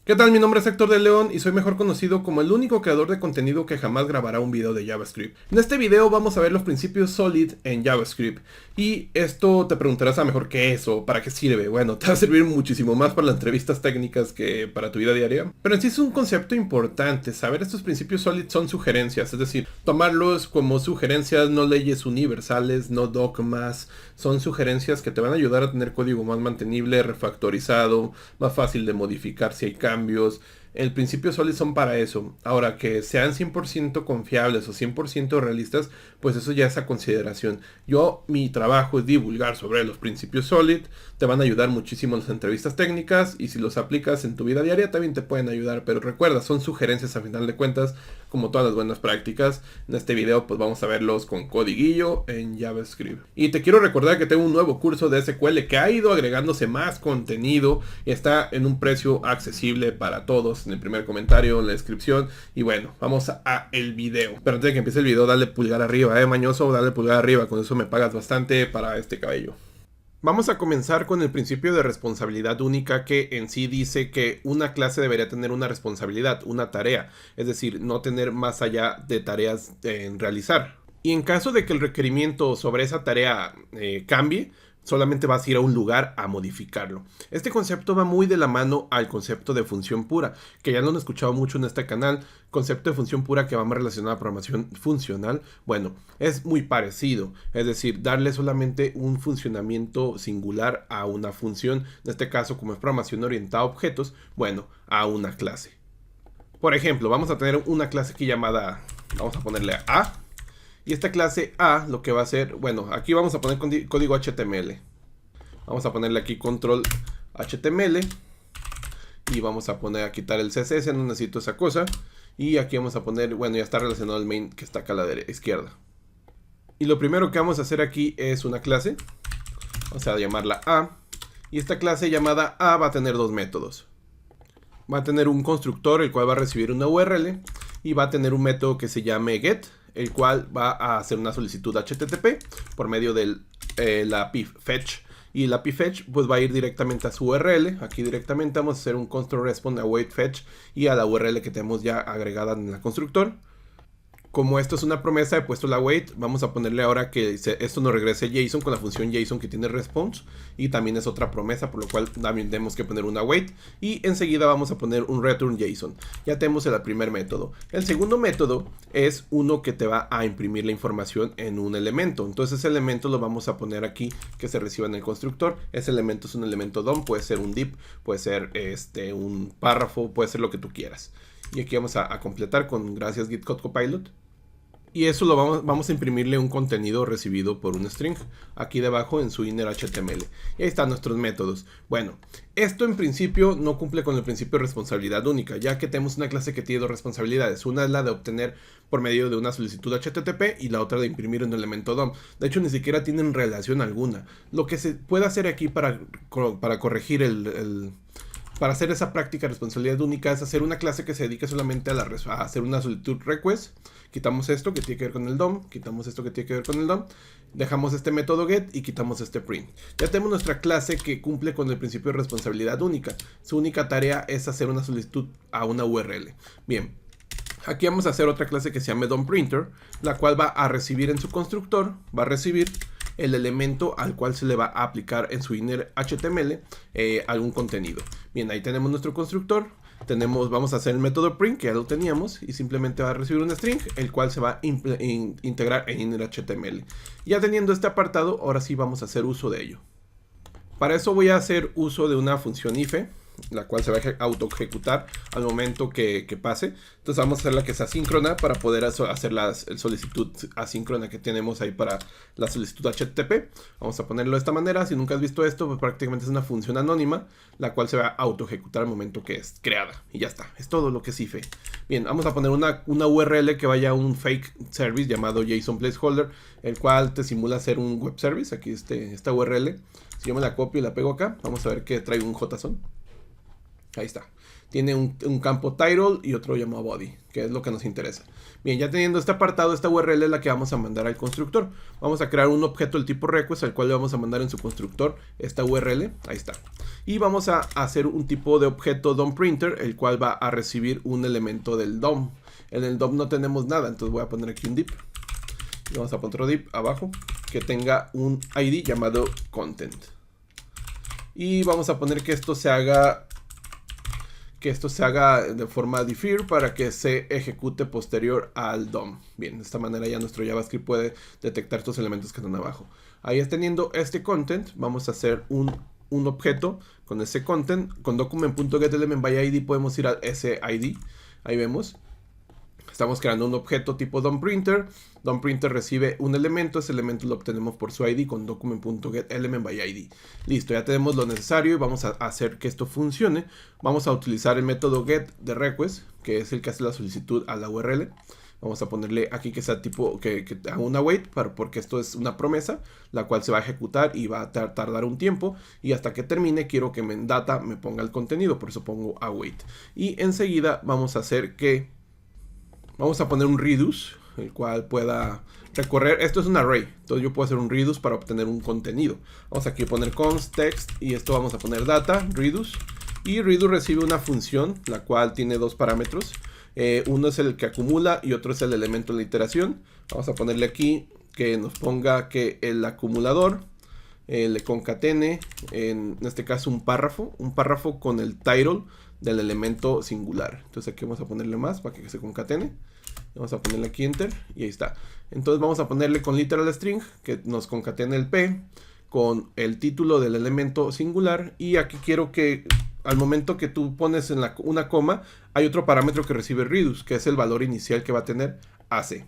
¿Qué tal? Mi nombre es Héctor de León y soy mejor conocido como el único creador de contenido que jamás grabará un video de JavaScript. En este video vamos a ver los principios SOLID en JavaScript. Y esto te preguntarás a lo mejor qué es o para qué sirve. Bueno, te va a servir muchísimo más para las entrevistas técnicas que para tu vida diaria. Pero en sí es un concepto importante. Saber estos principios SOLID son sugerencias, es decir, tomarlos como sugerencias, no leyes universales, no dogmas. Son sugerencias que te van a ayudar a tener código más mantenible, refactorizado, más fácil de modificar si hay cambios. El principio SOLID son para eso. Ahora, que sean 100% confiables o 100% realistas, pues eso ya es a consideración. Mi trabajo es divulgar sobre los principios SOLID. Te van a ayudar muchísimo en las entrevistas técnicas y si los aplicas en tu vida diaria también te pueden ayudar. Pero recuerda, son sugerencias a final de cuentas, como todas las buenas prácticas. En este video pues vamos a verlos con codiguillo en JavaScript. Y te quiero recordar que tengo un nuevo curso de SQL que ha ido agregándose más contenido y está en un precio accesible para todos. En el primer comentario, en la descripción. Y bueno, vamos a el video. Pero antes de que empiece el video, dale pulgar arriba, mañoso, dale pulgar arriba. Con eso me pagas bastante para este cabello. Vamos a comenzar con el principio de responsabilidad única, que en sí dice que una clase debería tener una responsabilidad, una tarea, es decir, no tener más allá de tareas en realizar. Y en caso de que el requerimiento sobre esa tarea cambie, solamente vas a ir a un lugar a modificarlo. Este concepto va muy de la mano al concepto de función pura, que ya lo han escuchado mucho en este canal. Concepto de función pura que va más relacionado a programación funcional. Bueno, es muy parecido. Es decir, darle solamente un funcionamiento singular a una función. En este caso, como es programación orientada a objetos, bueno, a una clase. Por ejemplo, vamos a tener una clase aquí llamada, vamos a ponerle A. Y esta clase A lo que va a hacer, bueno, aquí vamos a poner código HTML. Vamos a ponerle aquí control HTML. Y vamos a poner a quitar el CSS, no necesito esa cosa. Y aquí vamos a poner, bueno, ya está relacionado al main que está acá a la izquierda. Y lo primero que vamos a hacer aquí es una clase. Vamos a llamarla A. Y esta clase llamada A va a tener dos métodos. Va a tener un constructor, el cual va a recibir una URL. Y va a tener un método que se llame get, el cual va a hacer una solicitud HTTP por medio de la API fetch. Y la API fetch pues va a ir directamente a su URL. Aquí directamente vamos a hacer un const response await fetch y a la URL que tenemos ya agregada en el constructor. Como esto es una promesa, he puesto la await. Vamos a ponerle ahora que esto nos regrese JSON con la función JSON que tiene response. Y también es otra promesa, por lo cual también tenemos que poner una await. Y enseguida vamos a poner un return JSON. Ya tenemos el primer método. El segundo método es uno que te va a imprimir la información en un elemento. Entonces ese elemento lo vamos a poner aquí que se reciba en el constructor. Ese elemento es un elemento DOM, puede ser un div, puede ser un párrafo, puede ser lo que tú quieras. Y aquí vamos a completar con gracias Git Code Copilot. Y eso lo vamos a imprimirle un contenido recibido por un string aquí debajo en su inner HTML. Y ahí están nuestros métodos. Bueno, esto en principio no cumple con el principio de responsabilidad única, ya que tenemos una clase que tiene dos responsabilidades. Una es la de obtener por medio de una solicitud HTTP y la otra de imprimir un elemento DOM. De hecho, ni siquiera tienen relación alguna. Lo que se puede hacer aquí para corregir para hacer esa práctica de responsabilidad única es hacer una clase que se dedique solamente a hacer una solicitud request. Quitamos esto que tiene que ver con el DOM, quitamos esto que tiene que ver con el DOM, dejamos este método get y quitamos este print. Ya tenemos nuestra clase que cumple con el principio de responsabilidad única. Su única tarea es hacer una solicitud a una URL. Bien, aquí vamos a hacer otra clase que se llama DOMPrinter, la cual va a recibir en su constructor, va a recibir el elemento al cual se le va a aplicar en su inner HTML algún contenido. Bien, ahí tenemos nuestro constructor. Vamos a hacer el método print, que ya lo teníamos, y simplemente va a recibir un string, el cual se va a integrar en inner HTML. Ya teniendo este apartado, ahora sí vamos a hacer uso de ello. Para eso voy a hacer uso de una función IFE, la cual se va a auto ejecutar al momento que pase. Entonces vamos a hacer la que es asíncrona para poder hacer la solicitud asíncrona que tenemos ahí para la solicitud HTTP. Vamos a ponerlo de esta manera. Si nunca has visto esto, pues prácticamente es una función anónima, la cual se va a auto ejecutar al momento que es creada. Y ya está, es todo lo que es IFE. Bien, vamos a poner una URL que vaya a un fake service llamado JSON Placeholder, el cual te simula ser un web service. Aquí esta URL, si yo me la copio y la pego acá, vamos a ver que trae un JSON. Ahí está. Tiene un campo title y otro llamado body, que es lo que nos interesa. Bien, ya teniendo este apartado, esta URL es la que vamos a mandar al constructor. Vamos a crear un objeto del tipo request al cual le vamos a mandar en su constructor esta URL. Ahí está. Y vamos a hacer un tipo de objeto DOM-printer, el cual va a recibir un elemento del DOM. En el DOM no tenemos nada, entonces voy a poner aquí un div. Y vamos a poner otro div abajo que tenga un ID llamado content. Y vamos a poner que esto se haga de forma defer para que se ejecute posterior al DOM. Bien, de esta manera ya nuestro JavaScript puede detectar estos elementos que están abajo. Ahí teniendo este content, vamos a hacer un objeto con ese content. Con document.getElementById podemos ir a ese ID. Ahí vemos. Estamos creando un objeto tipo DOM-printer. DOM-printer recibe un elemento. Ese elemento lo obtenemos por su ID con document.getElementById. Listo, ya tenemos lo necesario y vamos a hacer que esto funcione. Vamos a utilizar el método get de request, que es el que hace la solicitud a la URL. Vamos a ponerle aquí que sea tipo, que haga una wait, porque esto es una promesa, la cual se va a ejecutar y va a tardar un tiempo. Y hasta que termine quiero que en data me ponga el contenido, por eso pongo await. Y enseguida vamos a hacer que... Vamos a poner un reduce, el cual pueda recorrer. Esto es un array, entonces yo puedo hacer un reduce para obtener un contenido. Vamos aquí a poner const text y esto vamos a poner data, reduce. Y reduce recibe una función, la cual tiene dos parámetros. Uno es el que acumula y otro es el elemento de la iteración. Vamos a ponerle aquí que nos ponga que el acumulador le concatene, en este caso un párrafo con el title del elemento singular. Entonces aquí vamos a ponerle más para que se concatene. Vamos a ponerle aquí enter y ahí está. Entonces vamos a ponerle con literal string que nos concatene el p con el título del elemento singular. Y aquí quiero que al momento que tú pones en una coma, hay otro parámetro que recibe reduce, que es el valor inicial que va a tener AC.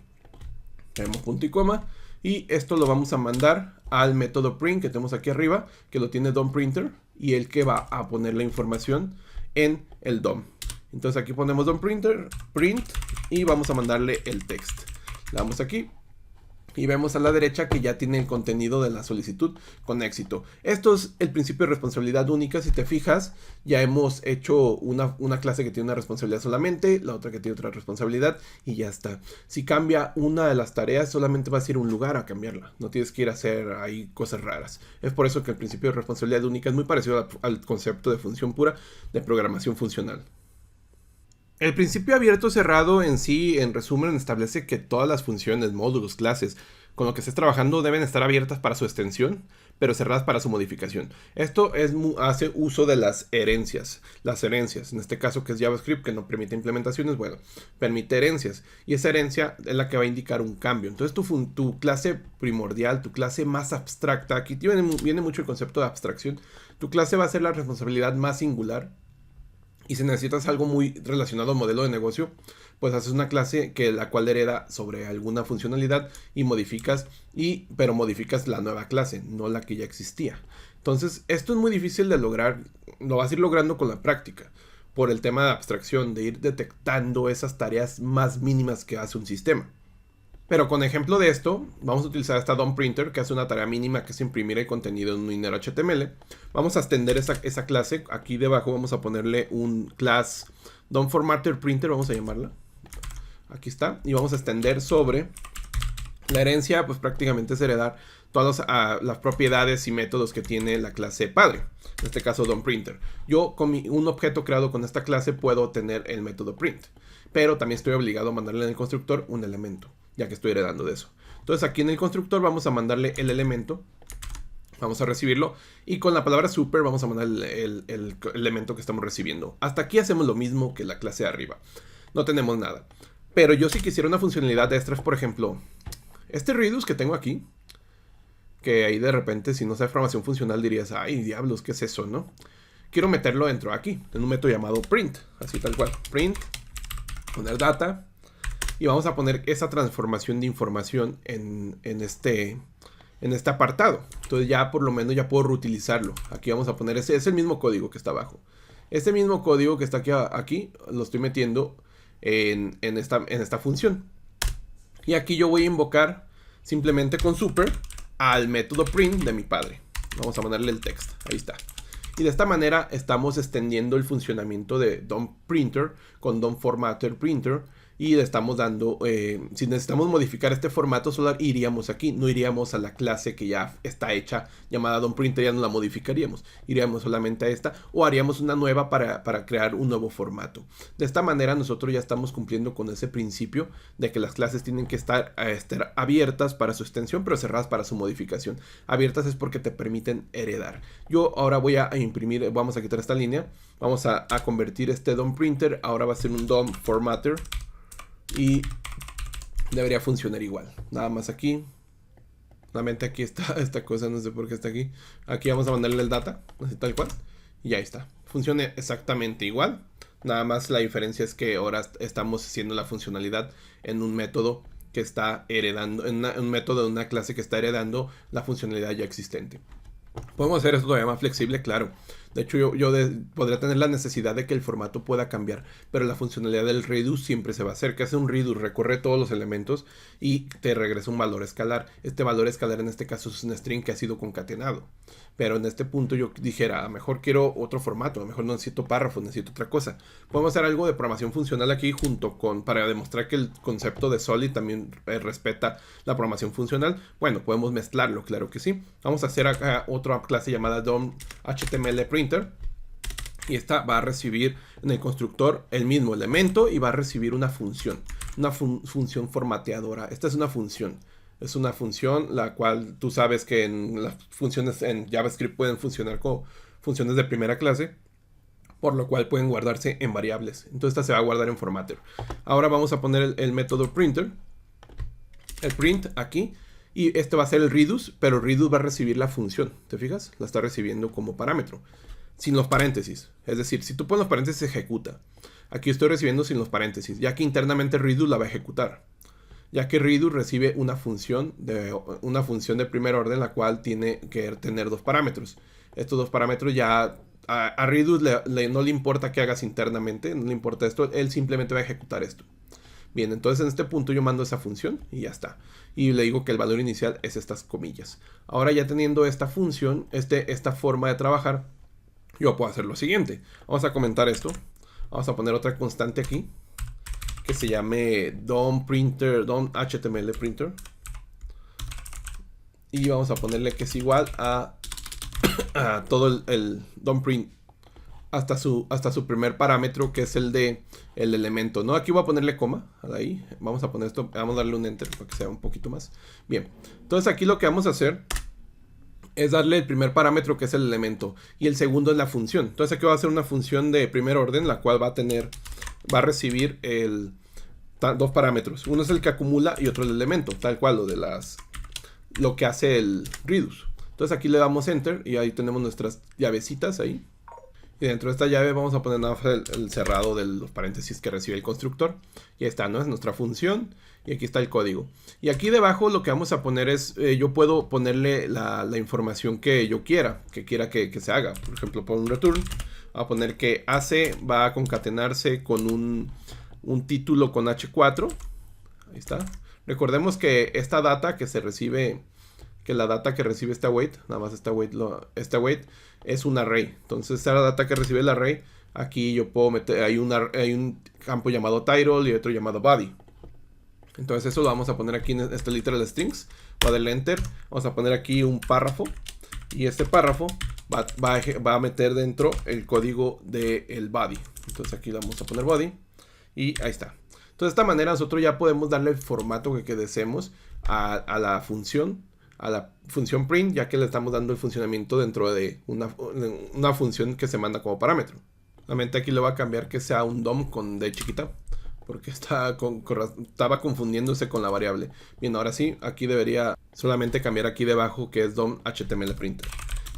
Tenemos punto y coma. Y esto lo vamos a mandar al método print que tenemos aquí arriba, que lo tiene DOM-printer, y el que va a poner la información en el DOM. Entonces aquí ponemos DOM-printer, print, y vamos a mandarle el text. Le damos aquí. Y vemos a la derecha que ya tiene el contenido de la solicitud con éxito. Esto es el principio de responsabilidad única. Si te fijas, ya hemos hecho una clase que tiene una responsabilidad solamente, la otra que tiene otra responsabilidad y ya está. Si cambia una de las tareas, solamente vas a ir a un lugar a cambiarla. No tienes que ir a hacer ahí cosas raras. Es por eso que el principio de responsabilidad única es muy parecido al concepto de función pura de programación funcional. El principio abierto-cerrado en sí, en resumen, establece que todas las funciones, módulos, clases, con lo que estés trabajando deben estar abiertas para su extensión, pero cerradas para su modificación. Esto hace uso de las herencias. Las herencias, en este caso que es JavaScript, que no permite implementaciones, bueno, permite herencias. Y esa herencia es la que va a indicar un cambio. Entonces tu clase primordial, tu clase más abstracta, aquí viene mucho el concepto de abstracción, tu clase va a ser la responsabilidad más singular. Y si necesitas algo muy relacionado al modelo de negocio, pues haces una clase la cual hereda sobre alguna funcionalidad y pero modificas la nueva clase, no la que ya existía. Entonces, esto es muy difícil de lograr, lo vas a ir logrando con la práctica, por el tema de abstracción, de ir detectando esas tareas más mínimas que hace un sistema. Pero con ejemplo de esto, vamos a utilizar esta DOM-printer que hace una tarea mínima que es imprimir el contenido en un inner HTML. Vamos a extender esa clase. Aquí debajo vamos a ponerle un class DOM-formatter-printer, vamos a llamarla. Aquí está. Y vamos a extender sobre la herencia, pues prácticamente es heredar todas las propiedades y métodos que tiene la clase padre. En este caso DOM-printer. Yo con un objeto creado con esta clase puedo tener el método print. Pero también estoy obligado a mandarle en el constructor un elemento, ya que estoy heredando de eso. Entonces aquí en el constructor vamos a mandarle el elemento, vamos a recibirlo, y con la palabra super vamos a mandar el elemento que estamos recibiendo. Hasta aquí hacemos lo mismo que la clase de arriba, no tenemos nada. Pero yo si quisiera una funcionalidad extra, por ejemplo, este reduce que tengo aquí, que ahí de repente si no sabes programación funcional dirías, ay diablos, ¿qué es eso, no? Quiero meterlo dentro de aquí, en un método llamado print, así tal cual, print, poner data. Y vamos a poner esa transformación de información en este apartado. Entonces ya por lo menos ya puedo reutilizarlo. Aquí vamos a poner es el mismo código que está abajo. Este mismo código que está aquí lo estoy metiendo en esta función. Y aquí yo voy a invocar simplemente con super al método print de mi padre. Vamos a mandarle el text. Ahí está. Y de esta manera estamos extendiendo el funcionamiento de DOM Printer con DOM Formatter Printer. Y le estamos dando, si necesitamos modificar este formato solar, iríamos aquí, no iríamos a la clase que ya está hecha, llamada DOM Printer, ya no la modificaríamos. Iríamos solamente a esta, o haríamos una nueva para crear un nuevo formato. De esta manera nosotros ya estamos cumpliendo con ese principio de que las clases tienen que estar abiertas para su extensión, pero cerradas para su modificación. Abiertas es porque te permiten heredar. Yo ahora voy a imprimir, vamos a quitar esta línea, vamos a convertir este DOM Printer, ahora va a ser un DOM Formatter. Y debería funcionar igual. Nada más aquí. Nuevamente aquí está esta cosa, no sé por qué está aquí. Aquí vamos a mandarle el data, así tal cual. Y ya está. Funciona exactamente igual. Nada más la diferencia es que ahora estamos haciendo la funcionalidad en un método que está heredando, en un método de una clase que está heredando la funcionalidad ya existente. Podemos hacer esto todavía más flexible, claro. De hecho, yo podría tener la necesidad de que el formato pueda cambiar, pero la funcionalidad del reduce siempre se va a hacer. Que hace un reduce, recorre todos los elementos y te regresa un valor escalar. Este valor escalar en este caso es un string que ha sido concatenado. Pero en este punto yo dijera, a lo mejor quiero otro formato, a lo mejor no necesito párrafos, necesito otra cosa. Podemos hacer algo de programación funcional aquí junto con, para demostrar que el concepto de Solid también respeta la programación funcional. Bueno, podemos mezclarlo, claro que sí. Vamos a hacer acá otra clase llamada DOM HTML Printer. Y esta va a recibir en el constructor el mismo elemento y va a recibir una función. Una función formateadora. Esta es una función. Es una función la cual tú sabes que en las funciones en JavaScript pueden funcionar como funciones de primera clase, por lo cual pueden guardarse en variables. Entonces esta se va a guardar en formatter. Ahora vamos a poner el método printer, el print aquí, y este va a ser el reduce, pero el reduce va a recibir la función. ¿Te fijas? La está recibiendo como parámetro, sin los paréntesis. Es decir, si tú pones los paréntesis, ejecuta. Aquí estoy recibiendo sin los paréntesis, ya que internamente reduce la va a ejecutar. Ya que reduce recibe una función de primer orden, la cual tiene que tener dos parámetros. Estos dos parámetros ya a reduce no le importa que hagas internamente, no le importa esto, él simplemente va a ejecutar esto. Bien, entonces en este punto yo mando esa función y ya está. Y le digo que el valor inicial es estas comillas. Ahora ya teniendo esta función, esta forma de trabajar, yo puedo hacer lo siguiente. Vamos a comentar esto. Vamos a poner otra constante aquí, que se llame DOM Printer, DOM HTML Printer. Y vamos a ponerle que es igual a todo el DOM Print hasta su primer parámetro, que es el de el elemento, ¿no? Aquí voy a ponerle coma, ahí. Vamos a poner esto, vamos a darle un enter para que sea un poquito más. Bien, entonces aquí lo que vamos a hacer es darle el primer parámetro, que es el elemento, y el segundo es la función. Entonces aquí va a ser una función de primer orden, la cual va a recibir dos parámetros. Uno es el que acumula y otro el elemento, tal cual lo que hace el reduce. Entonces aquí le damos enter y ahí tenemos nuestras llavecitas ahí. Y dentro de esta llave vamos a poner el cerrado de los paréntesis que recibe el constructor. Y ahí está, ¿no? Es nuestra función. Y aquí está el código. Y aquí debajo lo que vamos a poner es, yo puedo ponerle la información que yo quiera, que se haga. Por ejemplo, por un return, voy a poner que AC va a concatenarse con un título con H4. Ahí está. Recordemos que esta data que se recibe, que la data que recibe este await, nada más este await es un array. Entonces esta data que recibe el array, aquí yo puedo meter, hay un campo llamado title y otro llamado body. Entonces eso lo vamos a poner aquí en este literal strings. Voy a darle enter, vamos a poner aquí un párrafo y este párrafo va a meter dentro el código del body. Entonces aquí le vamos a poner body y ahí está. Entonces de esta manera nosotros ya podemos darle el formato que deseemos a la función print, ya que le estamos dando el funcionamiento dentro de una función que se manda como parámetro. Solamente aquí le voy a cambiar que sea un DOM con D chiquita, porque estaba confundiéndose con la variable. Bien, ahora sí, aquí debería solamente cambiar aquí debajo que es DOM HTML Printer.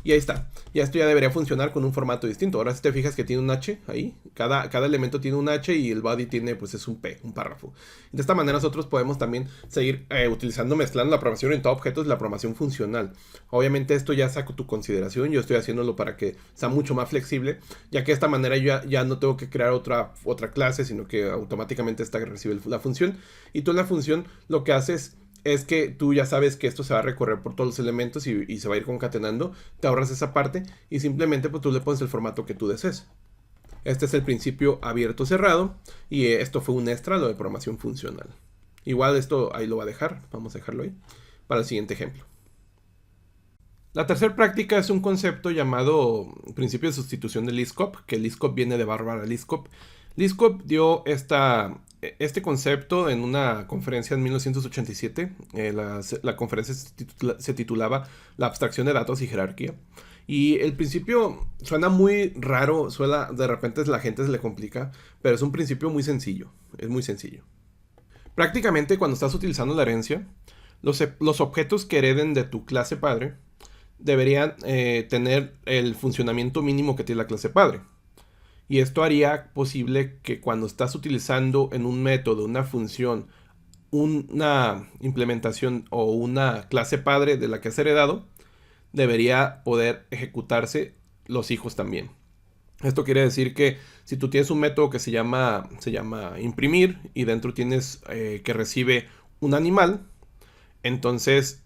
Y ahí está. Y esto ya debería funcionar con un formato distinto. Ahora si te fijas que tiene un H ahí. Cada elemento tiene un H y el body tiene, pues es un P, un párrafo. De esta manera nosotros podemos también seguir mezclando la programación orientada a objetos y la programación funcional. Obviamente esto ya saco tu consideración. Yo estoy haciéndolo para que sea mucho más flexible, ya que de esta manera yo ya no tengo que crear otra clase, sino que automáticamente esta recibe la función. Y tú en la función lo que haces es que tú ya sabes que esto se va a recorrer por todos los elementos y se va a ir concatenando. Te ahorras esa parte y simplemente pues tú le pones el formato que tú desees. Este es el principio abierto cerrado y esto fue un extra, lo de programación funcional. Igual esto ahí lo va a dejar, vamos a dejarlo ahí para el siguiente ejemplo. La tercera práctica es un concepto llamado principio de sustitución de Liskop, que Liskop viene de Barbara Liskop. Liskop dio este concepto en una conferencia en 1987. La conferencia se titulaba La abstracción de datos y jerarquía. Y el principio suena muy raro, de repente la gente se le complica, pero es un principio muy sencillo, es muy sencillo. Prácticamente cuando estás utilizando la herencia, los objetos que hereden de tu clase padre deberían tener el funcionamiento mínimo que tiene la clase padre. Y esto haría posible que cuando estás utilizando en un método, una función, una implementación o una clase padre de la que has heredado, debería poder ejecutarse los hijos también. Esto quiere decir que si tú tienes un método que se llama imprimir y dentro tienes que recibe un animal, entonces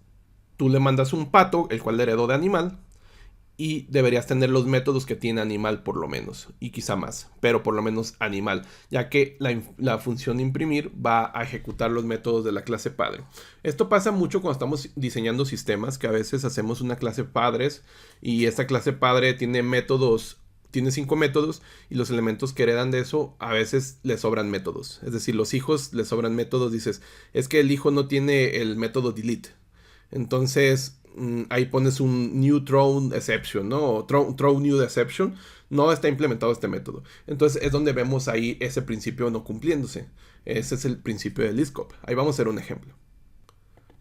tú le mandas un pato, el cual le heredó de animal, y deberías tener los métodos que tiene animal por lo menos, y quizá más, pero por lo menos animal, ya que la función imprimir va a ejecutar los métodos de la clase padre. Esto pasa mucho cuando estamos diseñando sistemas, que a veces hacemos una clase padres y esta clase padre tiene 5 métodos y los elementos que heredan de eso a veces le sobran métodos. Es decir, los hijos le sobran métodos. Dices, es que el hijo no tiene el método delete. Entonces ahí pones un new throw exception, ¿no? O throw new exception. No está implementado este método. Entonces es donde vemos ahí ese principio no cumpliéndose. Ese es el principio de Liskop. Ahí vamos a hacer un ejemplo.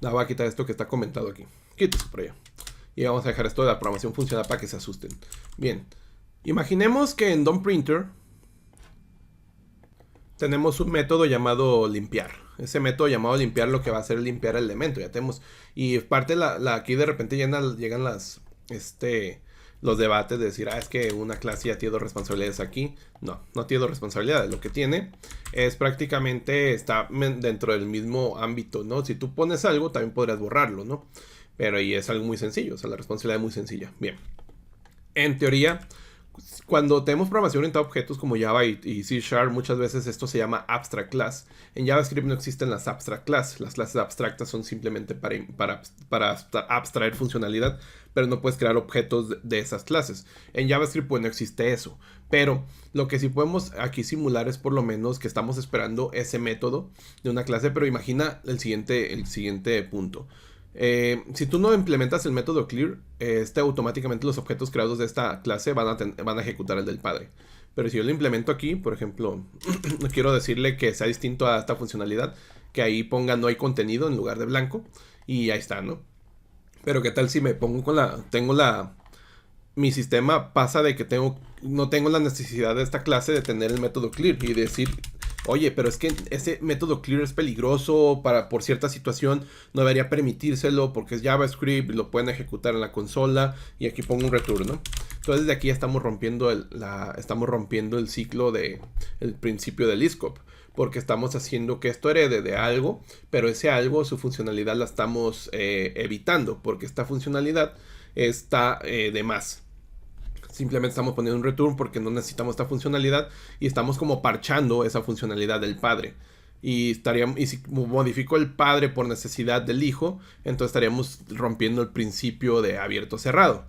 Voy a quitar esto que está comentado aquí. Quítese por allá. Y vamos a dejar esto de la programación funcional para que se asusten. Bien. Imaginemos que en DOM.printer tenemos un método llamado limpiar. Ese método llamado limpiar lo que va a hacer es limpiar el elemento. Ya tenemos. Y parte aquí de repente llegan los debates de decir, es que una clase ya tiene 2 responsabilidades aquí. No tiene 2 responsabilidades. Lo que tiene es prácticamente está dentro del mismo ámbito, ¿no? Si tú pones algo, también podrías borrarlo, ¿no? Pero ahí es algo muy sencillo. O sea, la responsabilidad es muy sencilla. Bien. En teoría, cuando tenemos programación orientada a objetos como Java y C#, muchas veces esto se llama abstract class. En JavaScript no existen las abstract class. Las clases abstractas son simplemente para abstraer funcionalidad, pero no puedes crear objetos de esas clases. En JavaScript pues no existe eso. Pero lo que sí podemos aquí simular es por lo menos que estamos esperando ese método de una clase, pero imagina el siguiente punto. Si tú no implementas el método clear, automáticamente los objetos creados de esta clase van a ejecutar el del padre. Pero si yo lo implemento aquí, por ejemplo, no quiero decirle que sea distinto a esta funcionalidad, que ahí ponga no hay contenido en lugar de blanco, y ahí está, ¿no? Pero qué tal si me pongo mi sistema pasa de que no tengo la necesidad de esta clase de tener el método clear y decir, oye, pero es que ese método clear es peligroso por cierta situación, no debería permitírselo porque es JavaScript, lo pueden ejecutar en la consola y aquí pongo un return, ¿no? Entonces de aquí estamos rompiendo el ciclo el principio de Liskop, porque estamos haciendo que esto herede de algo, pero ese algo, su funcionalidad la estamos evitando, porque esta funcionalidad está de más. Simplemente estamos poniendo un return porque no necesitamos esta funcionalidad y estamos como parchando esa funcionalidad del padre. Y si modifico el padre por necesidad del hijo, entonces estaríamos rompiendo el principio de abierto cerrado.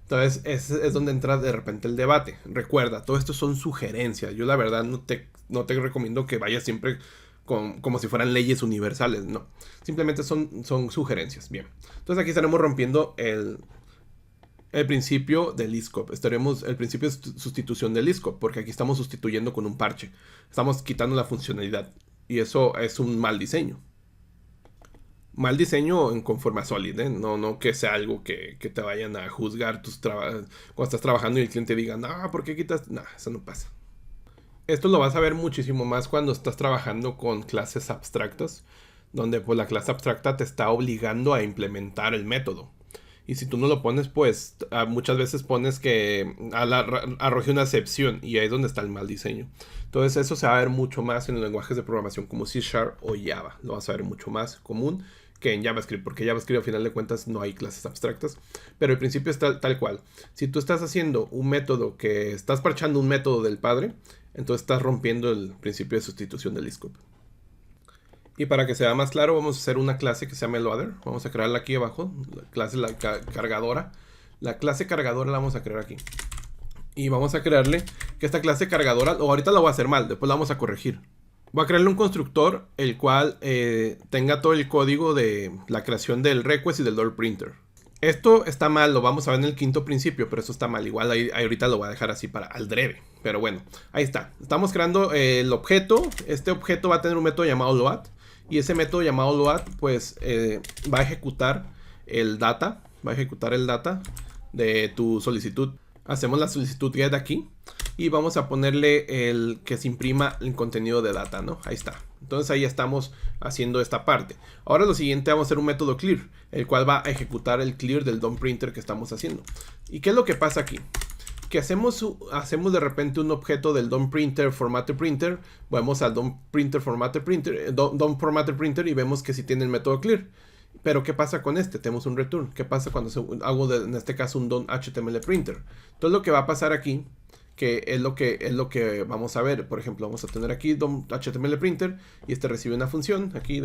Entonces es donde entra de repente el debate. Recuerda, todo esto son sugerencias. Yo la verdad no te recomiendo que vayas siempre como si fueran leyes universales. No, simplemente son sugerencias. Bien, entonces aquí estaremos rompiendo el principio de Liskop. El principio de sustitución de Liskop, porque aquí estamos sustituyendo con un parche. Estamos quitando la funcionalidad. Y eso es un mal diseño. Mal diseño en conforma Solid, ¿eh? No que sea algo que te vayan a juzgar cuando estás trabajando y el cliente diga, no, ¿por qué quitas? No, eso no pasa. Esto lo vas a ver muchísimo más cuando estás trabajando con clases abstractas, donde pues la clase abstracta te está obligando a implementar el método. Y si tú no lo pones, pues muchas veces pones que arroje una excepción y ahí es donde está el mal diseño. Entonces eso se va a ver mucho más en los lenguajes de programación como C# o Java. Lo vas a ver mucho más común que en JavaScript, porque JavaScript a final de cuentas no hay clases abstractas, pero el principio es tal cual. Si tú estás haciendo un método que estás parchando un método del padre, entonces estás rompiendo el principio de sustitución del Lisp. Y para que sea más claro, vamos a hacer una clase que se llama Loader. Vamos a crearla aquí abajo, la clase cargadora. La clase cargadora la vamos a crear aquí. Y vamos a crearle que esta clase cargadora, o ahorita la voy a hacer mal, después la vamos a corregir. Voy a crearle un constructor el cual tenga todo el código de la creación del request y del $printer. Esto está mal, lo vamos a ver en el quinto principio, pero eso está mal. Igual ahí ahorita lo voy a dejar así para al breve. Pero bueno, ahí está. Estamos creando el objeto. Este objeto va a tener un método llamado load. Y ese método llamado load, pues va a ejecutar el data. Va a ejecutar el data de tu solicitud. Hacemos la solicitud get aquí. Y vamos a ponerle el que se imprima el contenido de data, ¿no? Ahí está. Entonces ahí estamos haciendo esta parte. Ahora lo siguiente, vamos a hacer un método clear, el cual va a ejecutar el clear del DOM-printer que estamos haciendo. ¿Y qué es lo que pasa aquí? Que hacemos de repente un objeto del DOM-printer formatter printer. Vamos al DOM-printer formatter printer, DOM formatter printer, y vemos que sí tiene el método clear. Pero ¿qué pasa con este? Tenemos un return. ¿Qué pasa cuando hago en este caso un DOM-HTML printer? Entonces lo que va a pasar aquí, que es lo que vamos a ver. Por ejemplo, vamos a tener aquí DOM-HTML printer, y este recibe una función aquí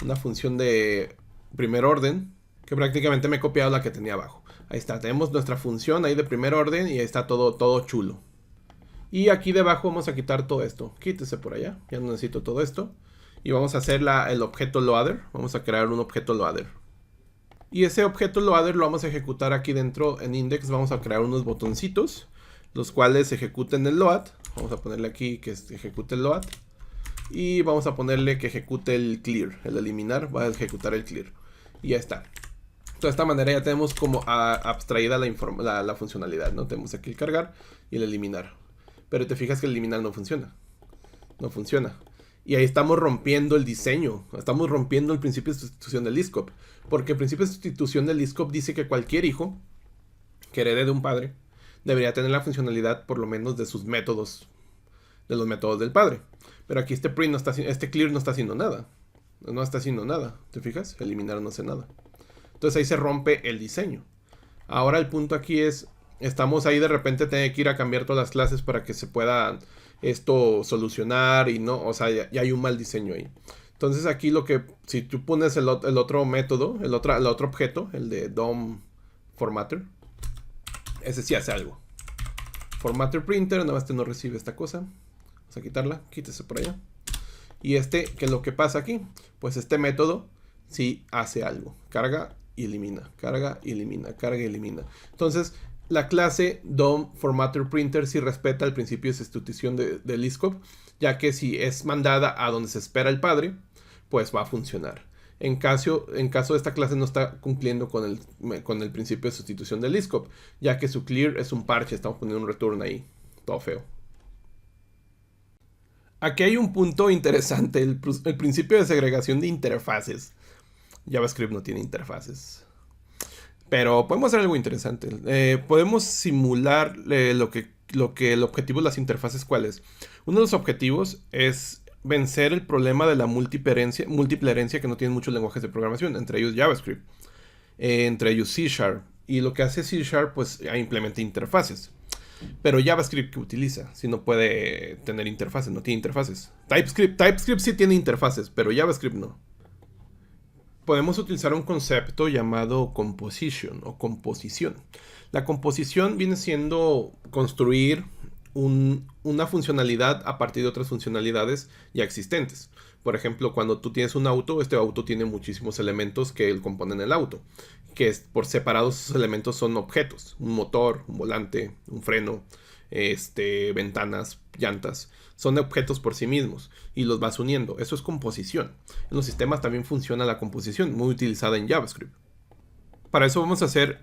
una función de primer orden, que prácticamente me he copiado la que tenía abajo. Ahí está, tenemos nuestra función ahí de primer orden, y ahí está todo chulo. Y aquí debajo vamos a quitar todo esto. Quítese por allá, ya no necesito todo esto. Y vamos a hacer el objeto loader. Vamos a crear un objeto loader. Y ese objeto loader lo vamos a ejecutar aquí dentro en index. Vamos a crear unos botoncitos, los cuales ejecuten el load. Vamos a ponerle aquí que ejecute el load. Y vamos a ponerle que ejecute el clear. El eliminar va a ejecutar el clear. Y ya está. De esta manera ya tenemos como abstraída la funcionalidad, ¿no? Tenemos aquí el cargar y el eliminar. Pero te fijas que el eliminar no funciona. No funciona. Y ahí estamos rompiendo el diseño. Estamos rompiendo el principio de sustitución del Lisp. Porque el principio de sustitución del Lisp dice que cualquier hijo que herede de un padre debería tener la funcionalidad por lo menos de sus métodos, de los métodos del padre. Pero aquí este clear no está haciendo nada. No está haciendo nada. ¿Te fijas? Eliminar no hace nada. Entonces ahí se rompe el diseño. Ahora el punto aquí es, estamos ahí de repente tener que ir a cambiar todas las clases para que se pueda esto solucionar, y no, o sea, ya hay un mal diseño ahí. Entonces aquí si tú pones el otro método, el otro objeto, el de DOM formatter, ese sí hace algo. Formatter printer, nada más no recibe esta cosa. Vamos a quitarla, quítese por allá. Y ¿qué es lo que pasa aquí? Pues este método sí hace algo. Carga y elimina, carga y elimina, carga y elimina. Entonces, la clase DOM formatter printer sí respeta el principio de sustitución de Lisp, ya que si es mandada a donde se espera el padre, pues va a funcionar. En caso de esta clase no está cumpliendo con el principio de sustitución de Lisp, ya que su clear es un parche, estamos poniendo un return ahí, todo feo. Aquí hay un punto interesante, el principio de segregación de interfaces. JavaScript no tiene interfaces. Pero podemos hacer algo interesante. Podemos simular lo que el objetivo de las interfaces, ¿cuál es? Uno de los objetivos es vencer el problema de la múltiple herencia que no tienen muchos lenguajes de programación, entre ellos JavaScript, entre ellos C#. Y lo que hace C#, pues implementa interfaces. Pero JavaScript, ¿qué utiliza? Si no puede tener interfaces, no tiene interfaces. TypeScript sí tiene interfaces, pero JavaScript no. Podemos utilizar un concepto llamado composition o composición. La composición viene siendo construir una funcionalidad a partir de otras funcionalidades ya existentes. Por ejemplo, cuando tú tienes un auto, este auto tiene muchísimos elementos que componen el auto, que por separado esos elementos son objetos: un motor, un volante, un freno, ventanas, llantas. Son objetos por sí mismos y los vas uniendo. Eso es composición. En los sistemas también funciona la composición, muy utilizada en JavaScript. Para eso vamos a hacer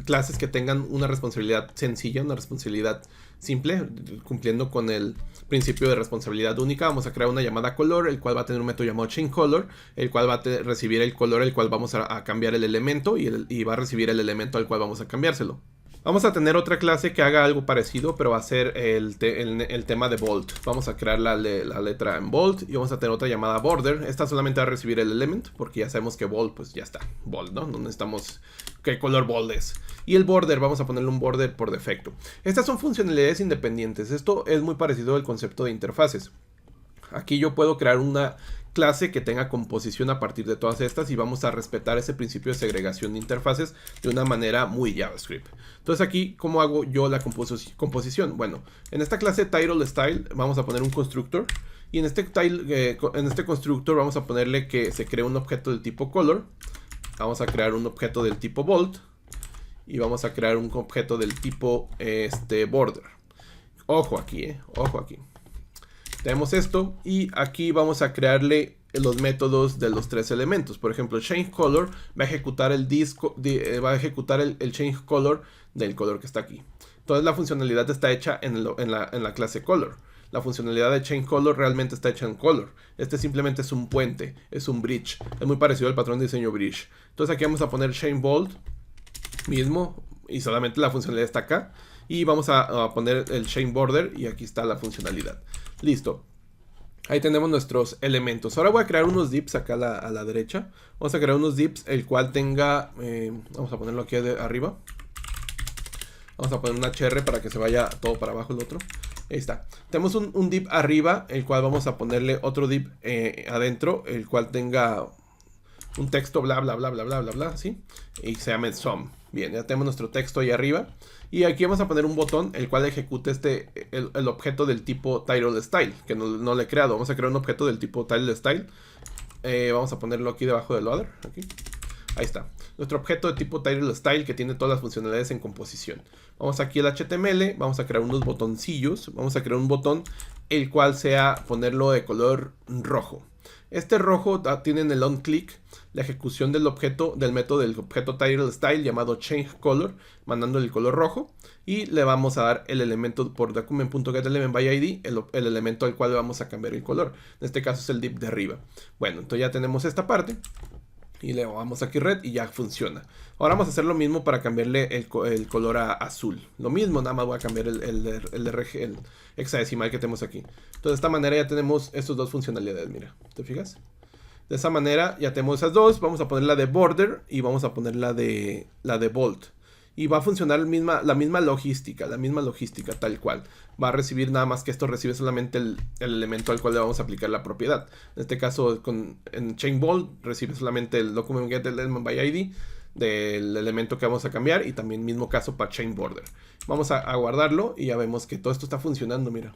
clases que tengan una responsabilidad sencilla, una responsabilidad simple, cumpliendo con el principio de responsabilidad única. Vamos a crear una llamada color, el cual va a tener un método llamado changeColor, el cual va a recibir el color al cual vamos a cambiar el elemento, y va a recibir el elemento al cual vamos a cambiárselo. Vamos a tener otra clase que haga algo parecido, pero va a ser el tema de bold. Vamos a crear la letra en bold y vamos a tener otra llamada border. Esta solamente va a recibir el element porque ya sabemos que bold, pues ya está, bold, ¿no? No necesitamos qué color bold es. Y el border, vamos a ponerle un border por defecto. Estas son funcionalidades independientes. Esto es muy parecido al concepto de interfaces. Aquí yo puedo crear una clase que tenga composición a partir de todas estas y vamos a respetar ese principio de segregación de interfaces de una manera muy JavaScript. Entonces aquí, ¿cómo hago yo la composición? Bueno, en esta clase title style vamos a poner un constructor y en este constructor vamos a ponerle que se cree un objeto del tipo color. Vamos a crear un objeto del tipo bold y vamos a crear un objeto del tipo border. Ojo aquí, ojo aquí. Tenemos esto y aquí vamos a crearle los métodos de los tres elementos. Por ejemplo, change color va a ejecutar el change color del color que está aquí. Entonces la funcionalidad está hecha en la clase color. La funcionalidad de change color realmente está hecha en color. Este simplemente es un puente, es un bridge. Es muy parecido al patrón de diseño bridge. Entonces aquí vamos a poner change bold mismo y solamente la funcionalidad está acá. Y vamos a poner el chain border y aquí está la funcionalidad. Listo. Ahí tenemos nuestros elementos. Ahora voy a crear unos divs acá a la derecha. Vamos a crear unos divs el cual tenga... vamos a ponerlo aquí arriba. Vamos a poner un HR para que se vaya todo para abajo el otro. Ahí está. Tenemos un div arriba el cual vamos a ponerle otro div adentro el cual tenga un texto bla bla bla bla bla bla bla, ¿sí? Y se llama sum. Bien, ya tenemos nuestro texto ahí arriba. Y aquí vamos a poner un botón el cual ejecute el objeto del tipo title style, que no le he creado. Vamos a crear un objeto del tipo title style. Vamos a ponerlo aquí debajo del other. Aquí. Ahí está. Nuestro objeto de tipo title style que tiene todas las funcionalidades en composición. Vamos aquí al HTML. Vamos a crear unos botoncillos. Vamos a crear un botón el cual sea ponerlo de color rojo. Este rojo tiene en el onClick la ejecución del método del objeto title style llamado change color, mandando el color rojo, y le vamos a dar el elemento por document.getElementById, el elemento al cual le vamos a cambiar el color. En este caso es el div de arriba. Bueno, entonces ya tenemos esta parte y le damos aquí red y ya funciona. Ahora vamos a hacer lo mismo para cambiarle el color a azul. Lo mismo, nada más voy a cambiar el hexadecimal que tenemos aquí. Entonces de esta manera ya tenemos estas dos funcionalidades, mira, ¿te fijas? De esa manera ya tenemos esas dos. Vamos a poner la de border y vamos a poner la de bold. Y va a funcionar la misma logística tal cual. Va a recibir nada más que esto recibe solamente el elemento al cual le vamos a aplicar la propiedad. En este caso en chain bold recibe solamente el document get element by ID del elemento que vamos a cambiar. Y también mismo caso para chain border. Vamos a guardarlo y ya vemos que todo esto está funcionando, mira.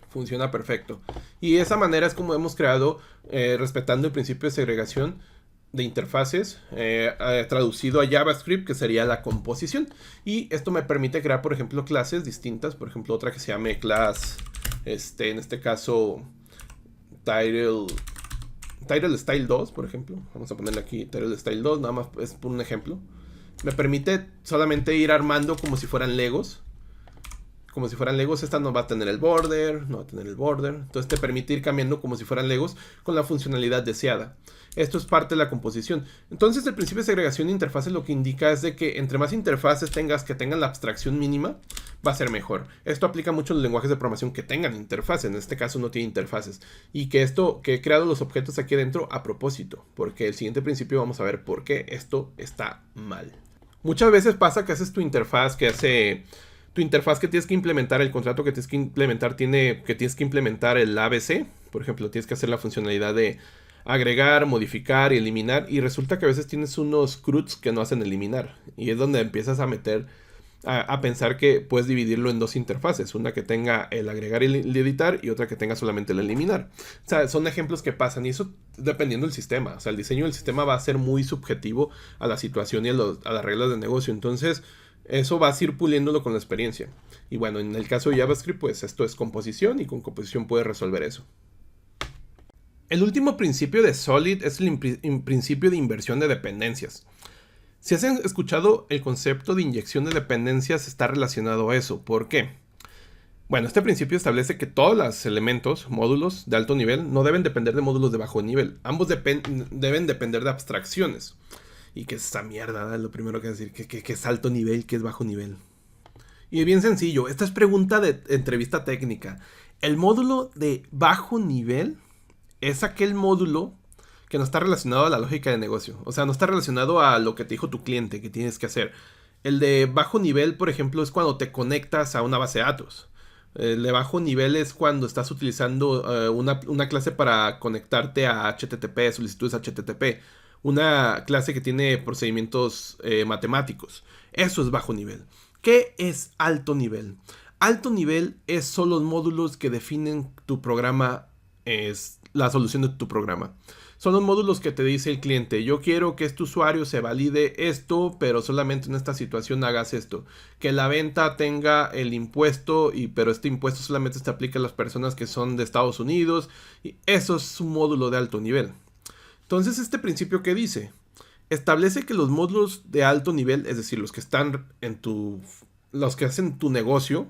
Funciona perfecto. Y de esa manera es como hemos creado, respetando el principio de segregación de interfaces, traducido a JavaScript, que sería la composición. Y esto me permite crear, por ejemplo, clases distintas. Por ejemplo, otra que se llame class, en este caso, title style 2, por ejemplo. Vamos a ponerle aquí title style 2, nada más es por un ejemplo. Me permite solamente ir armando como si fueran Legos. Como si fueran Legos, esta no va a tener el border, no va a tener el border. Entonces te permite ir cambiando como si fueran Legos con la funcionalidad deseada. Esto es parte de la composición. Entonces el principio de segregación de interfaces lo que indica es de que entre más interfaces tengas que tengan la abstracción mínima, va a ser mejor. Esto aplica mucho en los lenguajes de programación que tengan interfaces. En este caso no tiene interfaces. Y que he creado los objetos aquí adentro a propósito. Porque el siguiente principio vamos a ver por qué esto está mal. Muchas veces pasa que haces tu interfaz tu interfaz que tienes que implementar, el contrato que tienes que implementar tienes que implementar el ABC. Por ejemplo, tienes que hacer la funcionalidad de agregar, modificar y eliminar. Y resulta que a veces tienes unos CRUDs que no hacen eliminar. Y es donde empiezas a pensar que puedes dividirlo en dos interfaces. Una que tenga el agregar y el editar y otra que tenga solamente el eliminar. O sea, son ejemplos que pasan y eso dependiendo del sistema. O sea, el diseño del sistema va a ser muy subjetivo a la situación y a las reglas de negocio. Entonces eso vas a ir puliéndolo con la experiencia. Y bueno, en el caso de JavaScript, pues esto es composición y con composición puedes resolver eso. El último principio de Solid es el principio de inversión de dependencias. Si has escuchado el concepto de inyección de dependencias, está relacionado a eso. ¿Por qué? Bueno, este principio establece que todos los elementos, módulos de alto nivel, no deben depender de módulos de bajo nivel. Ambos deben depender de abstracciones. ¿Y qué es esa mierda? Lo primero que decir, que es alto nivel, que es bajo nivel. Y es bien sencillo, esta es pregunta de entrevista técnica. El módulo de bajo nivel es aquel módulo que no está relacionado a la lógica de negocio. O sea, no está relacionado a lo que te dijo tu cliente que tienes que hacer. El de bajo nivel, por ejemplo, es cuando te conectas a una base de datos. El de bajo nivel es cuando estás utilizando una clase para conectarte a HTTP, solicitudes HTTP. Una clase que tiene procedimientos matemáticos. Eso es bajo nivel. ¿Qué es alto nivel? Alto nivel son los módulos que definen tu programa, es la solución de tu programa. Son los módulos que te dice el cliente, yo quiero que este usuario se valide esto, pero solamente en esta situación hagas esto. Que la venta tenga el impuesto, pero este impuesto solamente se aplica a las personas que son de Estados Unidos. Y eso es un módulo de alto nivel. Entonces, este principio que dice, establece que los módulos de alto nivel, es decir, los que están los que hacen tu negocio,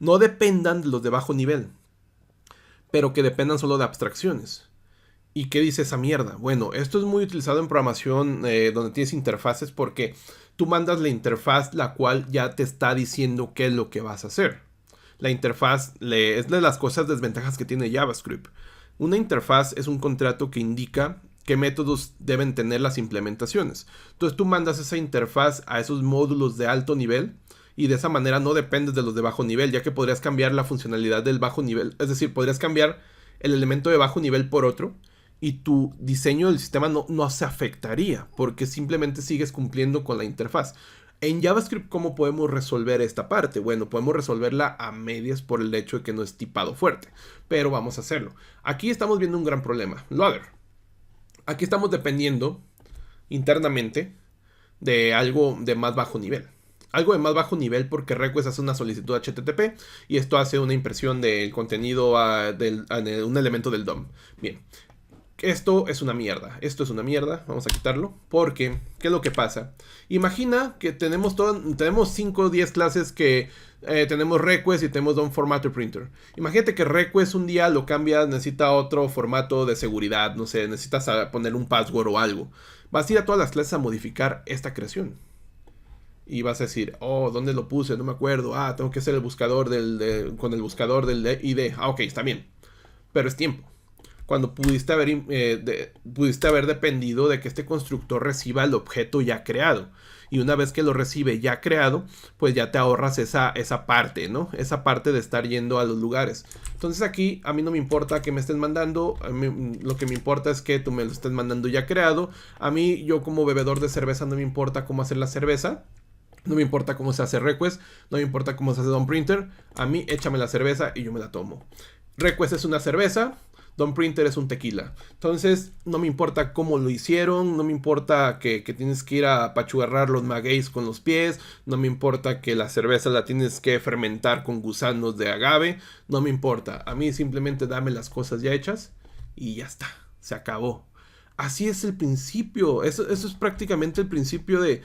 no dependan de los de bajo nivel, pero que dependan solo de abstracciones. ¿Y qué dice esa mierda? Bueno, esto es muy utilizado en programación donde tienes interfaces porque tú mandas la interfaz la cual ya te está diciendo qué es lo que vas a hacer. La interfaz es de las cosas desventajas que tiene JavaScript. Una interfaz es un contrato que indica qué métodos deben tener las implementaciones. Entonces tú mandas esa interfaz a esos módulos de alto nivel y de esa manera no dependes de los de bajo nivel, ya que podrías cambiar la funcionalidad del bajo nivel. Es decir, podrías cambiar el elemento de bajo nivel por otro y tu diseño del sistema no se afectaría porque simplemente sigues cumpliendo con la interfaz. En JavaScript, ¿cómo podemos resolver esta parte? Bueno, podemos resolverla a medias por el hecho de que no es tipado fuerte, pero vamos a hacerlo. Aquí estamos viendo un gran problema. Loader. Aquí estamos dependiendo internamente de algo de más bajo nivel. Algo de más bajo nivel porque Request hace una solicitud HTTP y esto hace una impresión del contenido a un elemento del DOM. Bien. Esto es una mierda, vamos a quitarlo, porque, ¿qué es lo que pasa? Imagina que tenemos 5 o 10 clases que tenemos Request y tenemos DOM Formatter Printer. Imagínate que Request un día lo cambias, necesita otro formato de seguridad, no sé, necesitas poner un password o algo. Vas a ir a todas las clases a modificar esta creación. Y vas a decir, oh, ¿dónde lo puse? No me acuerdo, tengo que hacer el buscador con el buscador del ID. Ok, está bien, pero es tiempo. Cuando pudiste haber dependido de que este constructor reciba el objeto ya creado. Y una vez que lo recibe ya creado, pues ya te ahorras esa parte, ¿no? Esa parte de estar yendo a los lugares. Entonces aquí a mí no me importa que me estés mandando, lo que me importa es que tú me lo estés mandando ya creado. A mí, yo como bebedor de cerveza, no me importa cómo hacer la cerveza. No me importa cómo se hace Request, no me importa cómo se hace DOM Printer. A mí échame la cerveza y yo me la tomo. Request es una cerveza. DOM Printer es un tequila. Entonces, no me importa cómo lo hicieron. No me importa que tienes que ir a apachurrar los magueyes con los pies. No me importa que la cerveza la tienes que fermentar con gusanos de agave. No me importa. A mí simplemente dame las cosas ya hechas y ya está. Se acabó. Así es el principio. Eso es prácticamente el principio de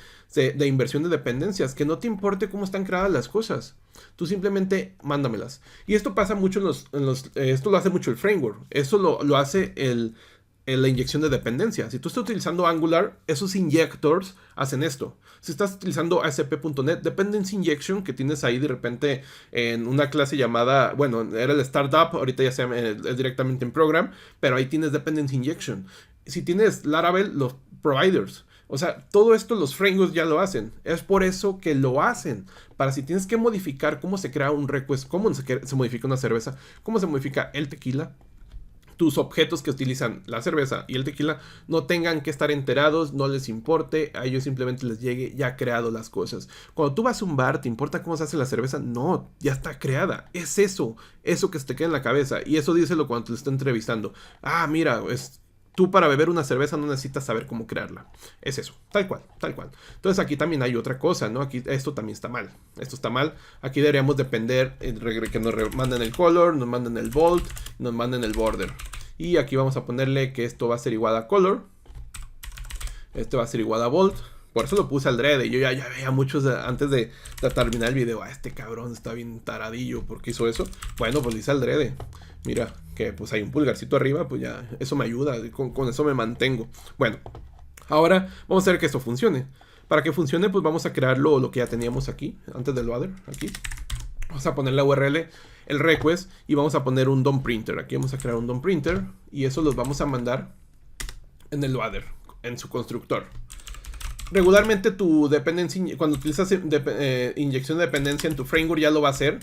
inversión de dependencias. Que no te importe cómo están creadas las cosas. Tú simplemente mándamelas. Y esto pasa mucho esto lo hace mucho el framework. Eso lo hace la inyección de dependencia. Si tú estás utilizando Angular, esos injectors hacen esto. Si estás utilizando ASP.NET, Dependency Injection, que tienes ahí de repente en una clase llamada, bueno, era el Startup, ahorita ya se llama directamente en Program, pero ahí tienes Dependency Injection. Si tienes Laravel, los providers. O sea, todo esto los frameworks ya lo hacen. Es por eso que lo hacen. Para si tienes que modificar cómo se crea un request, cómo se modifica una cerveza, cómo se modifica el tequila, tus objetos que utilizan la cerveza y el tequila no tengan que estar enterados, no les importe, a ellos simplemente les llegue ya creado las cosas. Cuando tú vas a un bar, ¿te importa cómo se hace la cerveza? No, ya está creada. Es eso que se te queda en la cabeza. Y eso díselo cuando te lo está entrevistando. Mira, tú para beber una cerveza no necesitas saber cómo crearla. Es eso, tal cual, tal cual. Entonces aquí también hay otra cosa, ¿no? Aquí esto también está mal. Esto está mal. Aquí deberíamos depender que nos manden el color, nos manden el bold, nos manden el border. Y aquí vamos a ponerle que esto va a ser igual a color. Este va a ser igual a bold. Por eso lo puse al drede. Yo ya veía muchos antes de terminar el video. Este cabrón está bien taradillo. ¿Por qué hizo eso? Bueno, pues hice al drede. Mira, que pues hay un pulgarcito arriba. Pues ya, eso me ayuda. Con eso me mantengo. Bueno, Ahora vamos a hacer que esto funcione. Para que funcione, pues vamos a crear lo que ya teníamos aquí, antes del loader, aquí. Vamos a poner la URL, el request, y vamos a poner un DOM printer. Aquí vamos a crear un DOM printer, y eso los vamos a mandar en el loader, en su constructor. Regularmente tu dependencia, cuando utilizas inyección de dependencia en tu framework, ya lo va a hacer.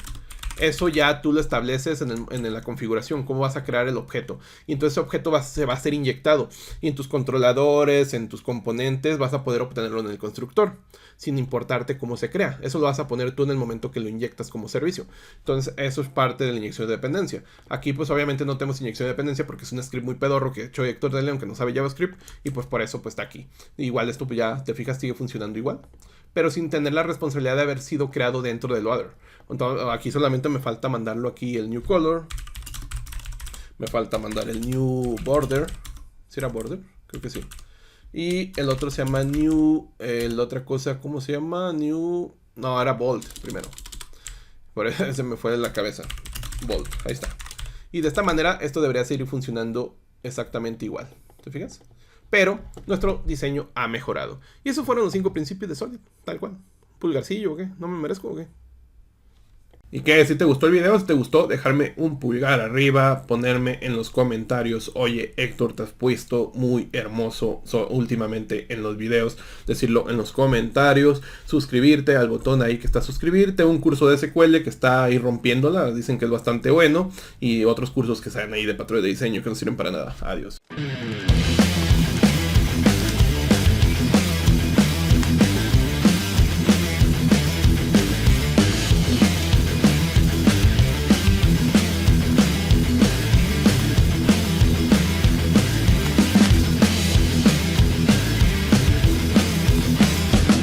Eso ya tú lo estableces en la configuración, cómo vas a crear el objeto. Y entonces ese objeto se va a ser inyectado. Y en tus controladores, en tus componentes, vas a poder obtenerlo en el constructor, sin importarte cómo se crea. Eso lo vas a poner tú en el momento que lo inyectas como servicio. Entonces eso es parte de la inyección de dependencia. Aquí pues obviamente no tenemos inyección de dependencia porque es un script muy pedorro que ha hecho Héctor de León, que no sabe JavaScript. Y pues por eso pues está aquí. Igual esto pues ya te fijas sigue funcionando igual, pero sin tener la responsabilidad de haber sido creado dentro del loader. Entonces, aquí solamente me falta mandarlo aquí el new color. Me falta mandar el new border. ¿Sí era border? Creo que sí. Y el otro se llama new... la otra cosa, ¿cómo se llama? New... No, era bold primero. Por eso se me fue de la cabeza. Bold, ahí está. Y de esta manera esto debería seguir funcionando exactamente igual. ¿Te fijas? Pero nuestro diseño ha mejorado. Y esos fueron los 5 principios de Solid, tal cual. ¿Pulgarcillo o qué? ¿No me merezco o qué? ¿Y qué? Si te gustó el video, si te gustó, dejarme un pulgar arriba, ponerme en los comentarios: oye, Héctor, te has puesto muy hermoso últimamente en los videos. Decirlo en los comentarios, suscribirte al botón ahí que está suscribirte, un curso de SQL que está ahí rompiéndola, dicen que es bastante bueno, y otros cursos que salen ahí de patrón de diseño que no sirven para nada. Adiós.